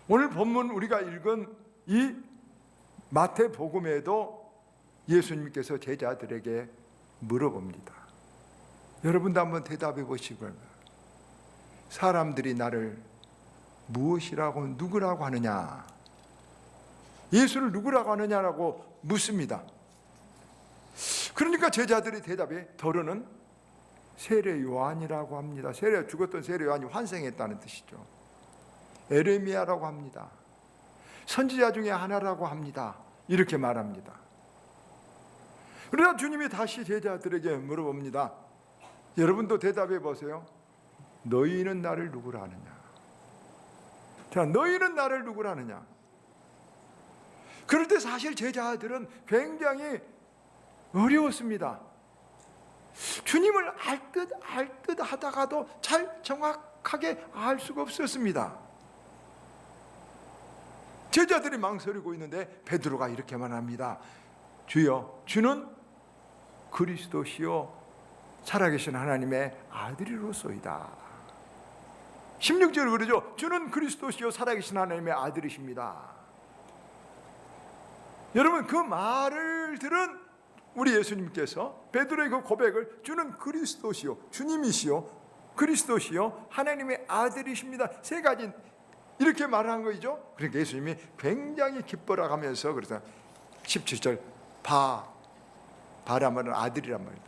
오늘 본문 우리가 읽은 이 마태복음에도 예수님께서 제자들에게 물어봅니다. 여러분도 한번 대답해 보시고, 사람들이 나를 무엇이라고, 누구라고 하느냐, 예수를 누구라고 하느냐라고 묻습니다. 그러니까 제자들이 대답해, 더러는 세례 요한이라고 합니다. 죽었던 세례 요한이 환생했다는 뜻이죠. 에레미야라고 합니다. 선지자 중에 하나라고 합니다. 이렇게 말합니다. 그러나 주님이 다시 제자들에게 물어봅니다. 여러분도 대답해 보세요. 너희는 나를 누구라 하느냐? 자, 너희는 나를 누구라 하느냐? 그럴 때 사실 제자들은 굉장히 어려웠습니다. 주님을 알 듯 하다가도 잘 정확하게 알 수가 없었습니다. 제자들이 망설이고 있는데 베드로가 이렇게 말합니다. 주여, 주는 그리스도시요 살아계신 하나님의 아들이로소이다. 16절에 그러죠. 주는 그리스도시요 살아계신 하나님의 아들이십니다. 여러분, 그 말을 들은 우리 예수님께서 베드로의 그 고백을, 주는 그리스도시요, 주님이시요, 그리스도시요 하나님의 아들이십니다, 세 가지 이렇게 말한 거죠. 그러니까 예수님이 굉장히 기뻐라가면서, 그래서 17절 바라말은 아들이란 말이다.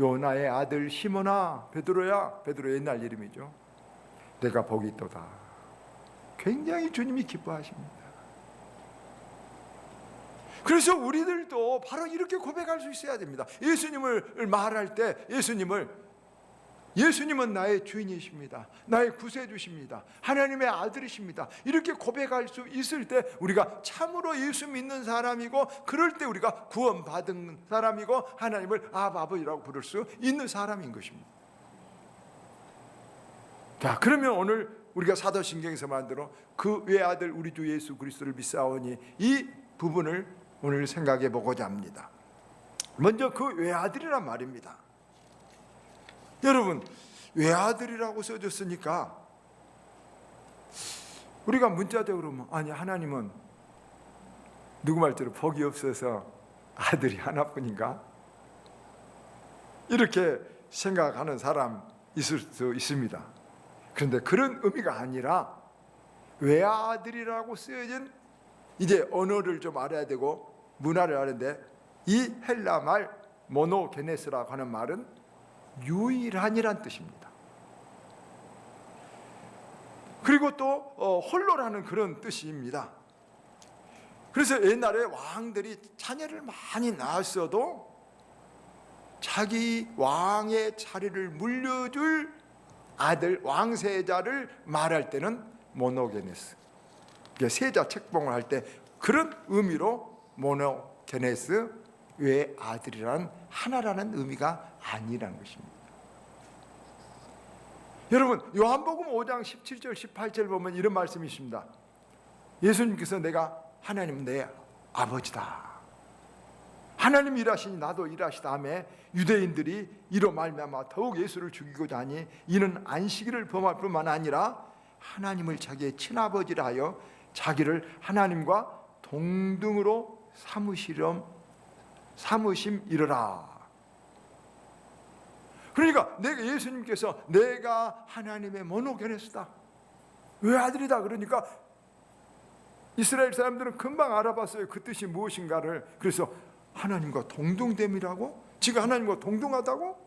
요나의 아들 시몬아, 베드로야. 베드로 옛날 이름이죠. 내가 복이 있도다. 굉장히 주님이 기뻐하십니다. 그래서 우리들도 바로 이렇게 고백할 수 있어야 됩니다. 예수님을 말할 때 예수님은 나의 주인이십니다. 나의 구세주십니다. 하나님의 아들이십니다. 이렇게 고백할 수 있을 때 우리가 참으로 예수 믿는 사람이고, 그럴 때 우리가 구원받은 사람이고, 하나님을 아버지라고 부를 수 있는 사람인 것입니다. 자, 그러면 오늘 우리가 사도신경에서 만들어 그 외아들 우리 주 예수 그리스도를 믿사오니, 이 부분을 오늘 생각해 보고자 합니다. 먼저 그 외아들이란 말입니다. 여러분, 외아들이라고 써졌으니까 우리가 문자적으로 아니, 하나님은 누구 말대로 복이 없어서 아들이 하나뿐인가? 이렇게 생각하는 사람 있을 수 있습니다. 그런데 그런 의미가 아니라, 외아들이라고 쓰여진, 이제 언어를 좀 알아야 되고 문화를 알아야 되는데, 이 헬라 말 모노게네스라고 하는 말은 유일한이란 뜻입니다. 그리고 또 홀로라는 그런 뜻입니다. 그래서 옛날에 왕들이 자녀를 많이 낳았어도 자기 왕의 자리를 물려줄 아들, 왕세자를 말할 때는 모노게네스, 세자 책봉을 할 때 그런 의미로 모노게네스, 외아들이란 하나라는 의미가 아니라는 것입니다. 여러분, 요한복음 5장 17절 18절 보면 이런 말씀이 있습니다. 예수님께서 내가 하나님 내 아버지다, 하나님 일하시니 나도 일하시다 하며, 유대인들이 이로 말미암아 더욱 예수를 죽이고자 하니, 이는 안식일을 범할 뿐만 아니라 하나님을 자기의 친아버지라 하여 자기를 하나님과 동등으로 삼으심이러라. 그러니까 예수님께서 내가 하나님의 모노게네스다, 외아들이다, 그러니까 이스라엘 사람들은 금방 알아봤어요. 그 뜻이 무엇인가를. 그래서 하나님과 동등됨이라고? 지가 하나님과 동등하다고?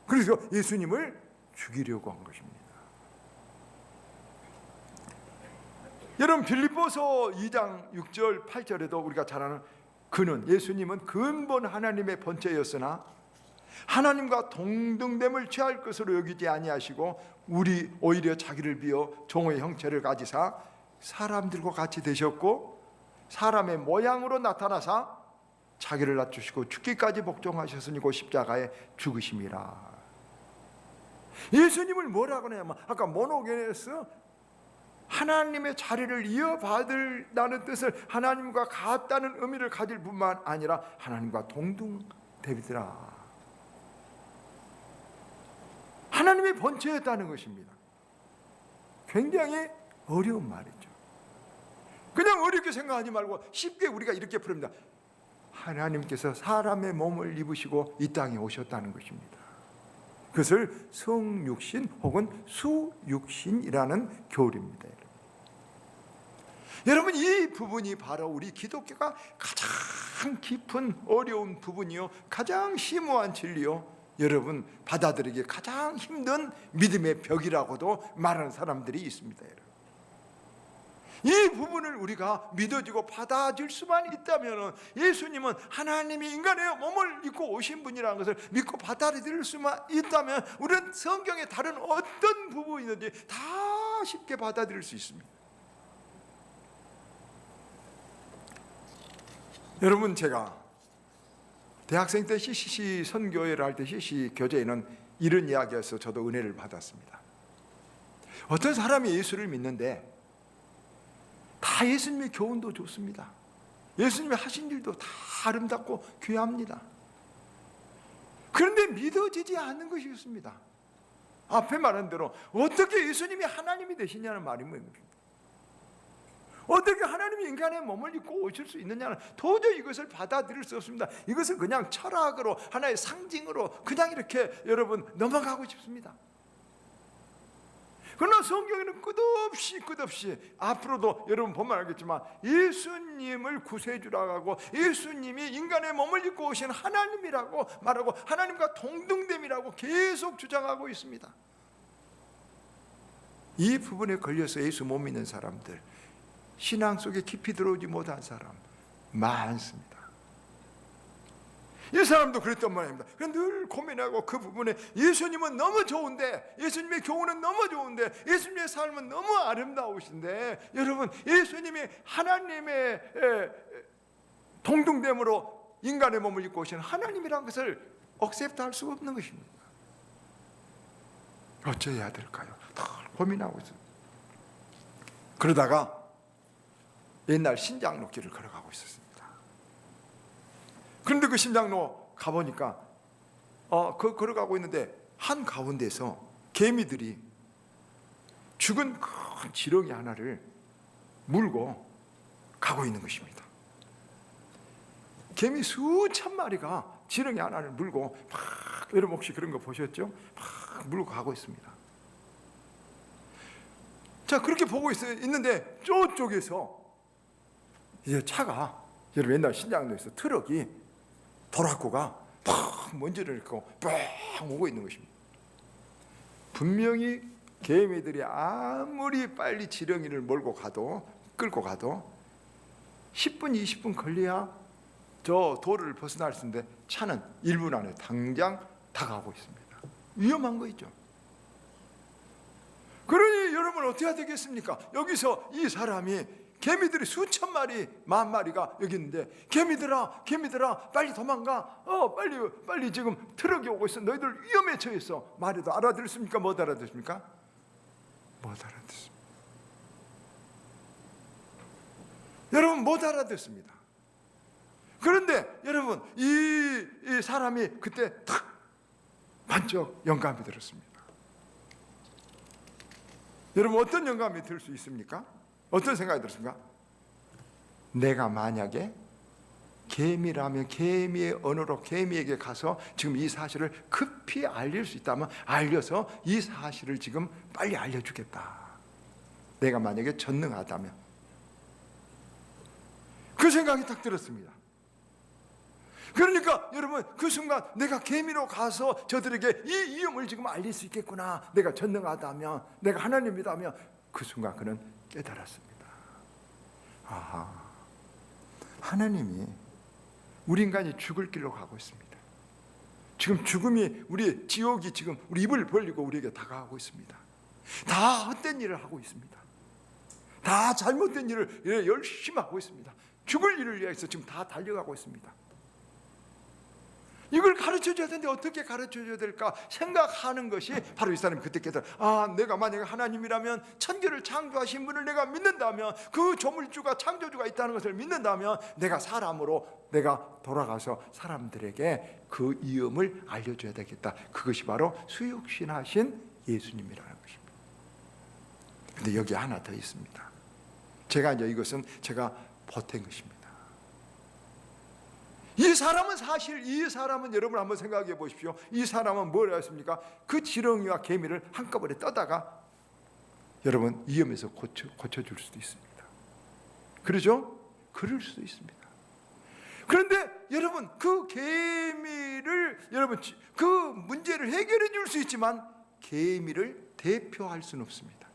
그래서 예수님을 죽이려고 한 것입니다. 여러분, 빌립보서 2장 6절 8절에도 우리가 잘 아는, 그는, 예수님은 근본 하나님의 본체였으나 하나님과 동등됨을 취할 것으로 여기지 아니하시고 우리 오히려 자기를 비어 종의 형체를 가지사 사람들과 같이 되셨고, 사람의 모양으로 나타나사 자기를 낮추시고 죽기까지 복종하셨으니 곧 십자가에 죽으심이라. 예수님을 뭐라고 하냐면, 아까 모노게네스, 하나님의 자리를 이어받으라는 뜻을, 하나님과 같다는 의미를 가질 뿐만 아니라 하나님과 동등되리라, 하나님의 본체였다는 것입니다. 굉장히 어려운 말이죠. 그냥 어렵게 생각하지 말고 쉽게 우리가 이렇게 풀입니다. 하나님께서 사람의 몸을 입으시고 이 땅에 오셨다는 것입니다. 그것을 성육신 혹은 수육신이라는 교리입니다. 여러분, 이 부분이 바로 우리 기독교가 가장 깊은 어려운 부분이요, 가장 심오한 진리요, 여러분 받아들이기 가장 힘든 믿음의 벽이라고도 말하는 사람들이 있습니다. 여러분, 이 부분을 우리가 믿어지고 받아줄 수만 있다면, 예수님은 하나님이 인간의 몸을 입고 오신 분이라는 것을 믿고 받아들일 수만 있다면, 우리는 성경의 다른 어떤 부분이든지 다 쉽게 받아들일 수 있습니다. 여러분, 제가 대학생 때 CCC 선교회를 할 때 CCC 교재에는 이런 이야기에서 저도 은혜를 받았습니다. 어떤 사람이 예수를 믿는데 다 예수님의 교훈도 좋습니다. 예수님이 하신 일도 다 아름답고 귀합니다. 그런데 믿어지지 않는 것이 있습니다. 앞에 말한 대로 어떻게 예수님이 하나님이 되시냐는 말이 뭐입니까? 어떻게 하나님이 인간의 몸을 입고 오실 수 있느냐는 도저히 이것을 받아들일 수 없습니다. 이것은 그냥 철학으로, 하나의 상징으로 그냥 이렇게 여러분 넘어가고 싶습니다. 그러나 성경에는 끝없이 앞으로도 여러분 보면 알겠지만 예수님을 구세주라고 하고, 예수님이 인간의 몸을 입고 오신 하나님이라고 말하고, 하나님과 동등됨이라고 계속 주장하고 있습니다. 이 부분에 걸려서 예수 못 믿는 사람들, 신앙 속에 깊이 들어오지 못한 사람 많습니다. 이 사람도 그랬단 말입니다. 늘 고민하고 그 부분에 예수님은 너무 좋은데, 예수님의 교훈은 너무 좋은데, 예수님의 삶은 너무 아름다우신데, 여러분 예수님이 하나님의 동등됨으로 인간의 몸을 입고 오신 하나님이라는 것을 억셉트할 수가 없는 것입니다. 어찌해야 될까요? 늘 고민하고 있어요. 그러다가 옛날 신장로 길을 걸어가고 있었습니다. 그런데 그 신장로 가보니까 걸어가고 있는데 한 가운데서 개미들이 죽은 큰 지렁이 하나를 물고 가고 있는 것입니다. 개미 수천 마리가 지렁이 하나를 물고 막, 여러분 혹시 그런 거 보셨죠? 막 물고 가고 있습니다. 자, 그렇게 보고 있는데 저쪽에서 이제 차가, 여러분 옛날 신장로에서 트럭이 도라코가 팍 먼지를 싣고 빡 오고 있는 것입니다. 분명히 개미들이 아무리 빨리 지렁이를 몰고 가도, 끌고 가도 10분 20분 걸려야 저 도로를 벗어날 수 있는데 차는 1분 안에 당장 다가오고 있습니다. 위험한 거 있죠. 그러니 여러분 어떻게 해야 되겠습니까? 여기서 이 사람이, 개미들이 수천 마리, 만 마리가 여기 있는데, 개미들아 빨리 도망가, 빨리 지금 트럭이 오고 있어, 너희들 위험에 처했어. 말해도 알아들습니까? 못 알아듣습니까? 못 알아듣습니다. 여러분 못 알아듣습니다. 그런데 여러분 이 사람이 그때 탁 반짝 영감이 들었습니다. 여러분 어떤 영감이 들 수 있습니까? 어떤 생각이 들었습니까? 내가 만약에 개미라면 개미의 언어로 개미에게 가서 지금 이 사실을 급히 알릴 수 있다면 알려서 이 사실을 지금 빨리 알려주겠다. 내가 만약에 전능하다면. 그 생각이 딱 들었습니다. 그러니까 여러분 그 순간 내가 개미로 가서 저들에게 이 위험을 지금 알릴 수 있겠구나, 내가 전능하다면, 내가 하나님이다면, 그 순간 그는 깨달았습니다. 아하, 하나님이 우리 인간이 죽을 길로 가고 있습니다. 지금 죽음이, 우리 지옥이 지금 우리 입을 벌리고 우리에게 다가가고 있습니다. 다 헛된 일을 하고 있습니다. 다 잘못된 일을 열심히 하고 있습니다. 죽을 일을 위해서 지금 다 달려가고 있습니다. 이걸 가르쳐줘야 되는데 어떻게 가르쳐줘야 될까 생각하는 것이 바로 이 사람이 그때 깨달아, 내가 만약에 하나님이라면, 천지를 창조하신 분을 내가 믿는다면, 그 조물주가, 창조주가 있다는 것을 믿는다면, 내가 사람으로 내가 돌아가서 사람들에게 그 위엄을 알려줘야 되겠다. 그것이 바로 수육신하신 예수님이라는 것입니다. 근데 여기 하나 더 있습니다. 제가 이제 이것은 제가 보탠 것입니다. 이 사람은 여러분 한번 생각해 보십시오. 이 사람은 뭘 했습니까? 그 지렁이와 개미를 한꺼번에 떠다가 여러분 위험에서 고쳐줄 수도 있습니다. 그러죠? 그럴 수도 있습니다. 그런데 여러분 그 개미를 여러분 그 문제를 해결해 줄 수 있지만 개미를 대표할 수는 없습니다.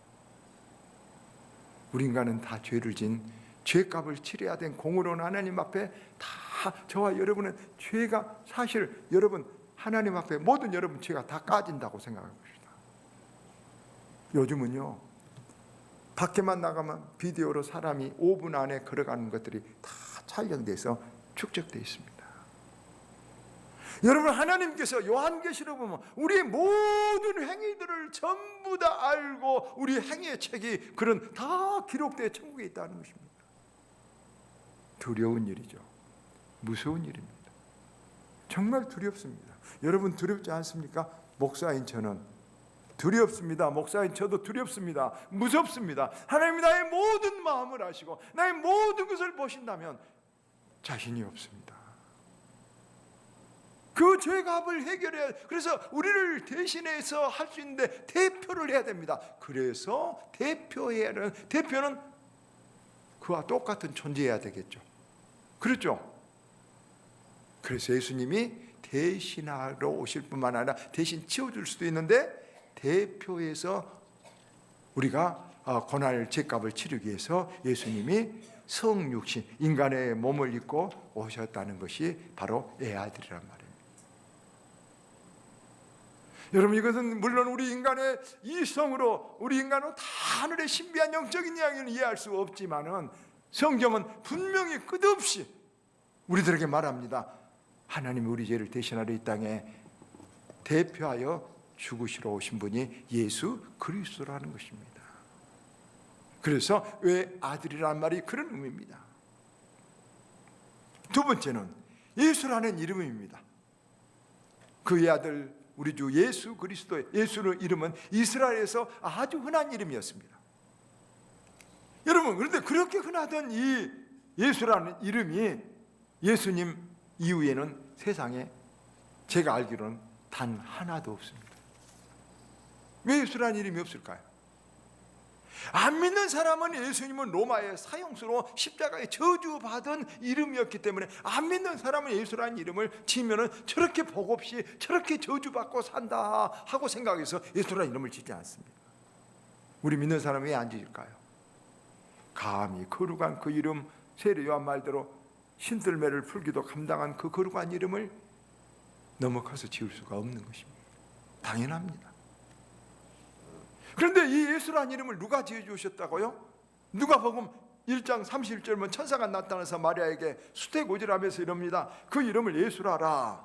우리 인간은 다 죄를 진 죄값을 치러야 된 공의로운 하나님 앞에 다 저와 여러분은 죄가 사실 여러분 하나님 앞에 모든 여러분 죄가 다 까진다고 생각해 봅시다. 요즘은요 밖에만 나가면 비디오로 사람이 5분 안에 걸어가는 것들이 다 촬영돼서 축적되어 있습니다. 여러분 하나님께서 요한계시록 보면 우리의 모든 행위들을 전부 다 알고 우리 행위의 책이 그런 다 기록되어 천국에 있다는 것입니다. 두려운 일이죠. 무서운 일입니다. 정말 두렵습니다. 여러분 두렵지 않습니까? 목사인 저는 두렵습니다. 목사인 저도 두렵습니다. 무섭습니다. 하나님이 나의 모든 마음을 아시고 나의 모든 것을 보신다면 자신이 없습니다. 그 죄값을 해결해야, 그래서 우리를 대신해서 할 수 있는데 대표를 해야 됩니다. 그래서 대표는 그와 똑같은 존재해야 되겠죠. 그렇죠? 그래서 예수님이 대신하러 오실 뿐만 아니라 대신 치워줄 수도 있는데 대표해서 우리가 고난을 죄값을 치르기 위해서 예수님이 성육신 인간의 몸을 입고 오셨다는 것이 바로 애아들이란 말입니다. 여러분 이것은 물론 우리 인간의 이성으로 우리 인간은 다 하늘의 신비한 영적인 이야기를 이해할 수 없지만은 성경은 분명히 끝없이 우리들에게 말합니다. 하나님이 우리 죄를 대신하러 이 땅에 대표하여 죽으시러 오신 분이 예수 그리스도라는 것입니다. 그래서 왜 아들이라는 말이 그런 의미입니다. 두 번째는 예수라는 이름입니다. 그의 아들 우리 주 예수 그리스도의 예수의 이름은 이스라엘에서 아주 흔한 이름이었습니다. 여러분 그런데 그렇게 흔하던 이 예수라는 이름이 예수님 이후에는 세상에 제가 알기로는 단 하나도 없습니다. 왜 예수라는 이름이 없을까요? 안 믿는 사람은 예수님은 로마의 사형수로 십자가에 저주받은 이름이었기 때문에 안 믿는 사람은 예수라는 이름을 지면은 저렇게 복 없이 저렇게 저주받고 산다 하고 생각해서 예수라는 이름을 짓지 않습니다. 우리 믿는 사람이 왜 안 지을까요? 감히 거룩한 그 이름, 세례 요한 말대로 신들매를 풀기도 감당한 그 거룩한 이름을 너무 커서 지을 수가 없는 것입니다. 당연합니다. 그런데 이 예수라는 이름을 누가 지어주셨다고요? 누가복음 1장 31절은 천사가 나타나서 마리아에게 수태고지라면서 이럽니다. 그 이름을 예수라라.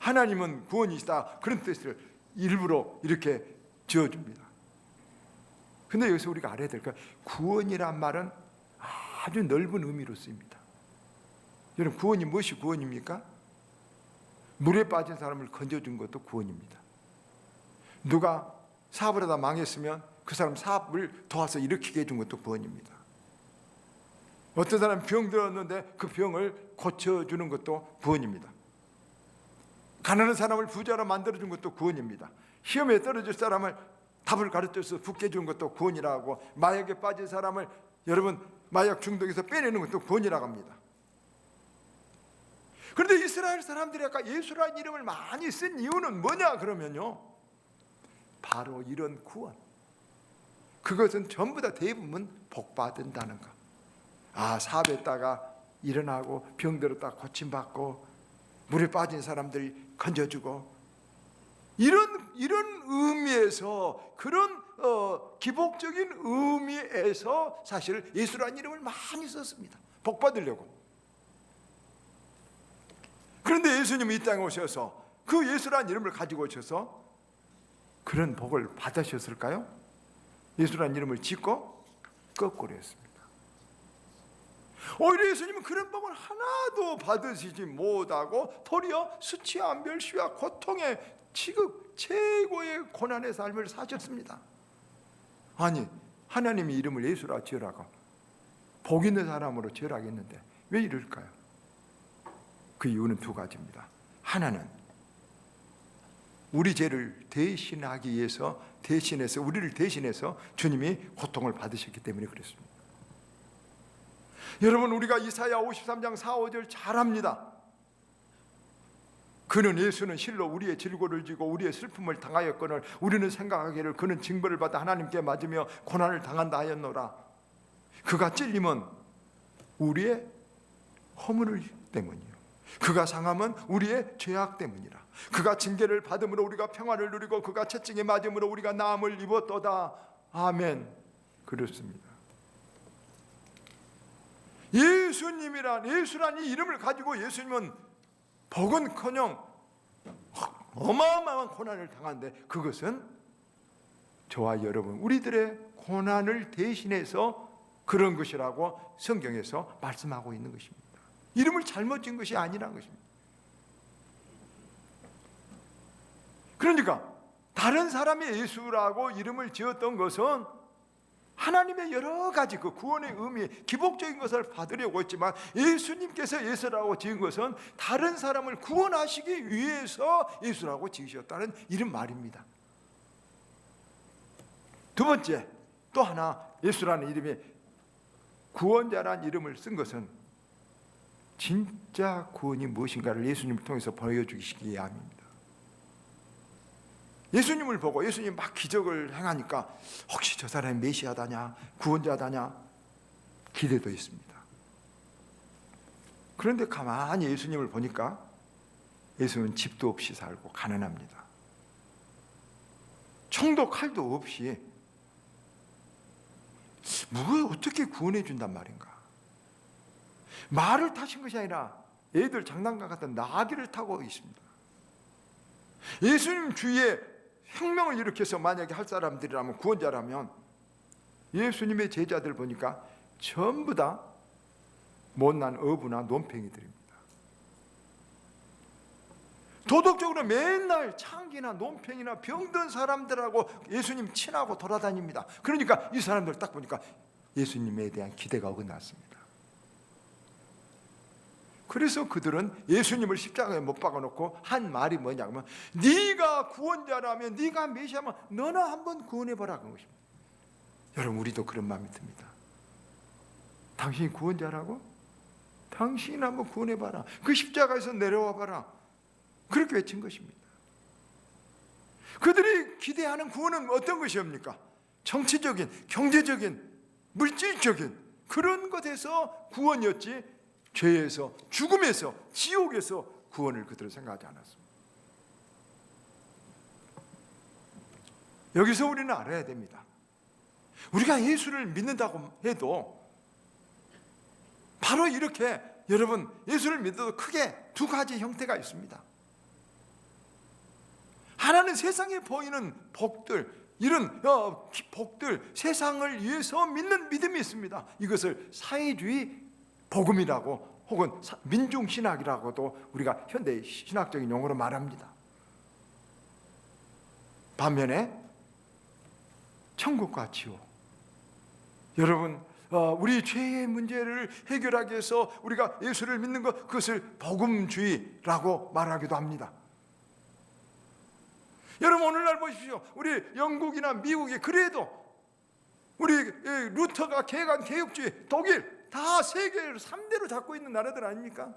하나님은 구원이시다. 그런 뜻을 일부러 이렇게 지어줍니다. 근데 여기서 우리가 알아야 될 거, 구원이란 말은 아주 넓은 의미로 쓰입니다. 여러분 구원이 무엇이 구원입니까? 물에 빠진 사람을 건져준 것도 구원입니다. 누가 사업을 하다 망했으면 그 사람 사업을 도와서 일으키게 해준 것도 구원입니다. 어떤 사람 병 들었는데 그 병을 고쳐주는 것도 구원입니다. 가난한 사람을 부자로 만들어준 것도 구원입니다. 시험에 떨어질 사람을 답을 가르쳐서 붙게 해주는 것도 구원이라고, 마약에 빠진 사람을 여러분 마약 중독에서 빼내는 것도 구원이라고 합니다. 그런데 이스라엘 사람들이 아까 예수라는 이름을 많이 쓴 이유는 뭐냐 그러면요, 바로 이런 구원, 그것은 전부 다 대부분 복받는다는 것. 사업했다가 일어나고 병들었다 고침받고 물에 빠진 사람들 건져주고, 이런 의미에서, 그런 기복적인 의미에서 사실 예수라는 이름을 많이 썼습니다. 복 받으려고. 그런데 예수님이 이 땅에 오셔서 그 예수라는 이름을 가지고 오셔서 그런 복을 받으셨을까요? 예수라는 이름을 짓고 거꾸로 했습니다. 오히려 예수님은 그런 복을 하나도 받으시지 못하고 도리어 수치와 멸시와 고통의 지극 최고의 고난의 삶을 사셨습니다. 아니, 하나님이 이름을 예수라 지으라고 복 있는 사람으로 지으라고 했는데 왜 이럴까요? 그 이유는 두 가지입니다. 하나는 우리 죄를 대신하기 위해서 우리를 대신해서 주님이 고통을 받으셨기 때문에 그렇습니다. 여러분, 우리가 이사야 53장 4, 5절 잘 압니다. 그는 예수는 실로 우리의 질고를 지고 우리의 슬픔을 당하였거늘 우리는 생각하기를 그는 징벌을 받아 하나님께 맞으며 고난을 당한다 하였노라. 그가 찔림은 우리의 허물 때문이요 그가 상함은 우리의 죄악 때문이라. 그가 징계를 받음으로 우리가 평화를 누리고 그가 채찍에 맞음으로 우리가 나음을 입었도다. 아멘. 그렇습니다. 예수란 이 이름을 가지고 예수님은 복은커녕 어마어마한 고난을 당하는데 그것은 저와 여러분 우리들의 고난을 대신해서 그런 것이라고 성경에서 말씀하고 있는 것입니다. 이름을 잘못 지은 것이 아니라는 것입니다. 그러니까 다른 사람이 예수라고 이름을 지었던 것은 하나님의 여러 가지 그 구원의 의미, 기복적인 것을 받으려고 했지만 예수님께서 예수라고 지은 것은 다른 사람을 구원하시기 위해서 예수라고 지으셨다는 이런 말입니다. 두 번째, 또 하나 예수라는 이름이 구원자라는 이름을 쓴 것은 진짜 구원이 무엇인가를 예수님을 통해서 보여주시기 위함입니다. 예수님을 보고 예수님이 막 기적을 행하니까 혹시 저 사람이 메시아다냐 구원자다냐 기대도 했습니다. 그런데 가만히 예수님을 보니까 예수는 집도 없이 살고 가난합니다. 총도 칼도 없이 뭘 어떻게 구원해 준단 말인가. 말을 타신 것이 아니라 애들 장난감 같은 나귀를 타고 있습니다. 예수님 주위에 혁명을 일으켜서 만약에 할 사람들이라면 구원자라면 예수님의 제자들 보니까 전부 다 못난 어부나 논팽이들입니다. 도덕적으로 맨날 창기나 논팽이나 병든 사람들하고 예수님 친하고 돌아다닙니다. 그러니까 이 사람들 딱 보니까 예수님에 대한 기대가 어긋났습니다. 그래서 그들은 예수님을 십자가에 못 박아놓고 한 말이 뭐냐면 네가 구원자라면 네가 메시아면 너나 한번 구원해봐라 그런 것입니다. 여러분 우리도 그런 마음이 듭니다. 당신이 구원자라고? 당신이 한번 구원해봐라. 그 십자가에서 내려와봐라. 그렇게 외친 것입니다. 그들이 기대하는 구원은 어떤 것이옵니까? 정치적인, 경제적인, 물질적인 그런 것에서 구원이었지 죄에서, 죽음에서, 지옥에서 구원을 그들은 생각하지 않았습니다. 여기서 우리는 알아야 됩니다. 우리가 예수를 믿는다고 해도 바로 이렇게 여러분 예수를 믿어도 크게 두 가지 형태가 있습니다. 하나는 세상에 보이는 복들, 이런 복들, 세상을 위해서 믿는 믿음이 있습니다. 이것을 사회주의 복음이라고 혹은 민중신학이라고도 우리가 현대 신학적인 용어로 말합니다. 반면에 천국과 지옥, 여러분 우리 죄의 문제를 해결하기 위해서 우리가 예수를 믿는 것, 그것을 복음주의라고 말하기도 합니다. 여러분 오늘날 보십시오. 우리 영국이나 미국이 그래도 우리 루터가 개혁한 개혁주의, 독일 다 세계를 3대로 잡고 있는 나라들 아닙니까?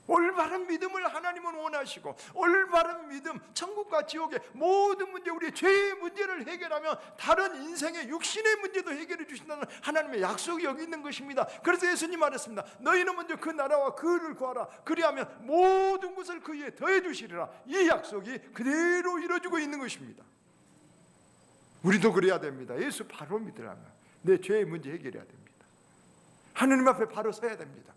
올바른 믿음을 하나님은 원하시고 올바른 믿음, 천국과 지옥의 모든 문제, 우리 죄의 문제를 해결하면 다른 인생의 육신의 문제도 해결해 주신다는 하나님의 약속이 여기 있는 것입니다. 그래서 예수님 말했습니다. 너희는 먼저 그 나라와 그를 구하라. 그리하면 모든 것을 그 위에 더해 주시리라. 이 약속이 그대로 이루어지고 있는 것입니다. 우리도 그래야 됩니다. 예수 바로 믿으려면 내 죄의 문제 해결해야 됩니다. 하느님 앞에 바로 서야 됩니다.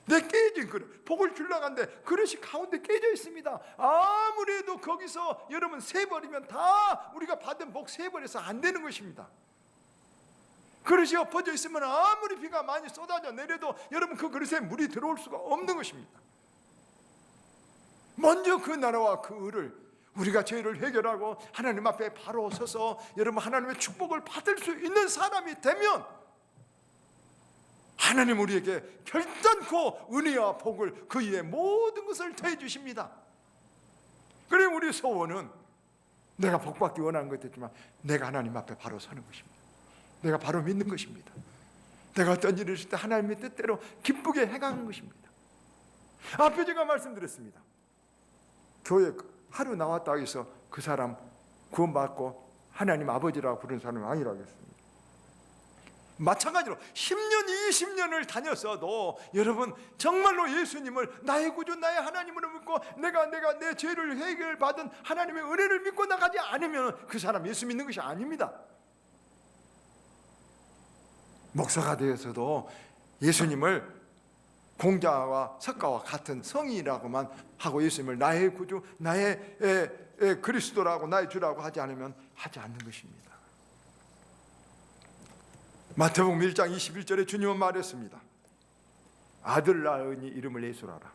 내 깨진 그릇, 복을 주려고 하는데 그릇이 가운데 깨져 있습니다. 아무래도 거기서 여러분 세버리면 다 우리가 받은 복 세버려서 안 되는 것입니다. 그릇이 엎어져 있으면 아무리 비가 많이 쏟아져 내려도 여러분 그 그릇에 물이 들어올 수가 없는 것입니다. 먼저 그 나라와 그 의를 우리가 죄를 해결하고 하나님 앞에 바로 서서 여러분 하나님의 축복을 받을 수 있는 사람이 되면 하나님 우리에게 결단코 은혜와 복을 그 위에 모든 것을 더해 주십니다. 그래 우리 소원은 내가 복받기 원하는 것도 있지만 내가 하나님 앞에 바로 서는 것입니다. 내가 바로 믿는 것입니다. 내가 어떤 일을 했을 때 하나님의 뜻대로 기쁘게 행하는 것입니다. 앞에 제가 말씀드렸습니다. 교회 하루 나왔다 해서 그 사람 구원받고 하나님 아버지라고 부르는 사람은 아니라고 했습니다. 마찬가지로 10년, 20년을 다녔어도 여러분 정말로 예수님을 나의 구주, 나의 하나님으로 믿고 내가 내 죄를 해결받은 하나님의 은혜를 믿고 나가지 않으면 그 사람 예수 믿는 것이 아닙니다. 목사가 되어서도 예수님을 공자와 석가와 같은 성인이라고만 하고 예수님을 나의 구주, 나의 그리스도라고 나의 주라고 하지 않으면 하지 않는 것입니다. 마태복음 1장 21절에 주님은 말했습니다. 아들 낳으니 이름을 예수라라.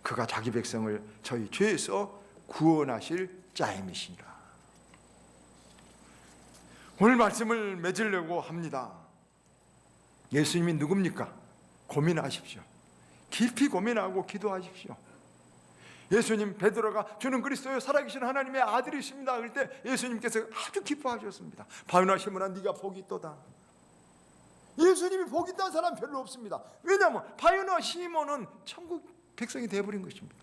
그가 자기 백성을 저희 죄에서 구원하실 자임이시니라. 오늘 말씀을 맺으려고 합니다. 예수님이 누굽니까? 고민하십시오. 깊이 고민하고 기도하십시오. 예수님 베드로가 주는 그리스도요 살아계신 하나님의 아들이십니다 그럴 때 예수님께서 아주 기뻐하셨습니다. 바요나 시몬아 네가 복이 있도다. 예수님이 복 있다는 사람 별로 없습니다. 왜냐하면 바요나 시몬은 천국 백성이 되어버린 것입니다.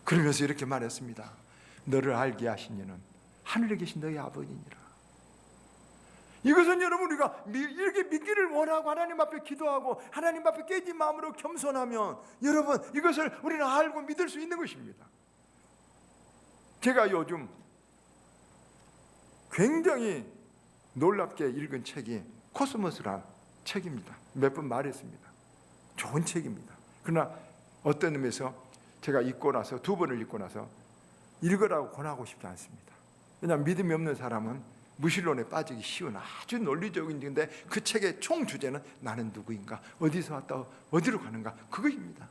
그러면서 이렇게 말했습니다. 너를 알게 하신 이는 하늘에 계신 너희 아버지니라. 이것은 여러분 우리가 이렇게 믿기를 원하고 하나님 앞에 기도하고 하나님 앞에 깨진 마음으로 겸손하면 여러분 이것을 우리는 알고 믿을 수 있는 것입니다. 제가 요즘 굉장히 놀랍게 읽은 책이 코스모스란 책입니다. 몇 번 말했습니다. 좋은 책입니다. 그러나 어떤 의미에서 제가 읽고 나서 2번을 읽고 나서 읽으라고 권하고 싶지 않습니다. 왜냐하면 믿음이 없는 사람은 무신론에 빠지기 쉬운 아주 논리적인 건데 그 책의 총 주제는 나는 누구인가, 어디서 왔다 어디로 가는가, 그것입니다.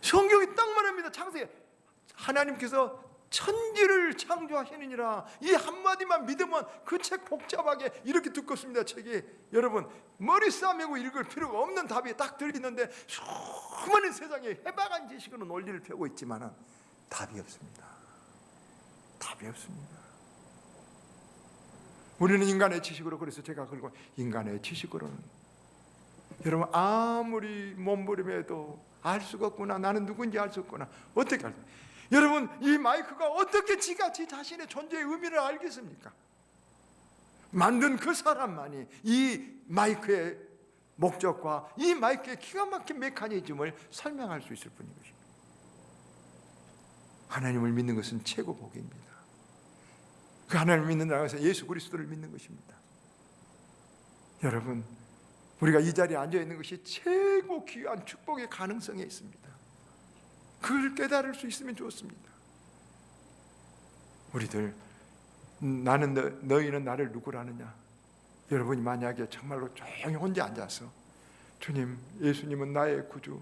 성경이 딱 말합니다. 창세기 하나님께서 천지를 창조하시느니라. 이 한마디만 믿으면 그 책 복잡하게 이렇게 두껍습니다. 책이 여러분 머리 싸매고 읽을 필요가 없는 답이 딱 들리는데 수많은 세상에 해박한 지식으로 논리를 펴고 있지만 답이 없습니다. 답이 없습니다. 우리는 인간의 지식으로, 그래서 제가 그리고 인간의 지식으로는 여러분 아무리 몸부림해도 알 수가 없구나, 나는 누군지 알 수 없구나. 어떻게 알까? 여러분 이 마이크가 어떻게 지가 지 자신의 존재의 의미를 알겠습니까? 만든 그 사람만이 이 마이크의 목적과 이 마이크의 기가 막힌 메커니즘을 설명할 수 있을 뿐인 것입니다. 하나님을 믿는 것은 최고 복입니다. 그 하나님을 믿는다고 해서 예수 그리스도를 믿는 것입니다. 여러분 우리가 이 자리에 앉아있는 것이 최고 귀한 축복의 가능성에 있습니다. 그걸 깨달을 수 있으면 좋습니다. 우리들 나는 너희는 나를 누구라느냐. 여러분이 만약에 정말로 조용히 혼자 앉아서 주님, 예수님은 나의 구주,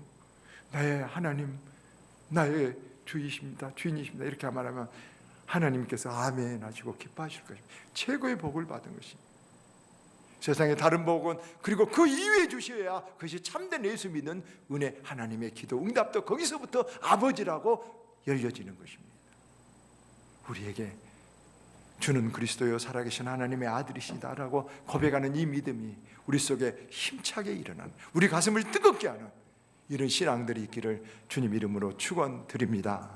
나의 하나님, 나의 주이십니다, 주인이십니다 이렇게 말하면 하나님께서 아멘 하시고 기뻐하실 것입니다. 최고의 복을 받은 것입니다. 세상의 다른 복은 그리고 그 이외에 주셔야 그것이 참된 예수 믿는 은혜, 하나님의 기도 응답도 거기서부터 아버지라고 열려지는 것입니다. 우리에게 주는 그리스도요 살아계신 하나님의 아들이시다라고 고백하는 이 믿음이 우리 속에 힘차게 일어나는, 우리 가슴을 뜨겁게 하는 이런 신앙들이 있기를 주님 이름으로 축원드립니다.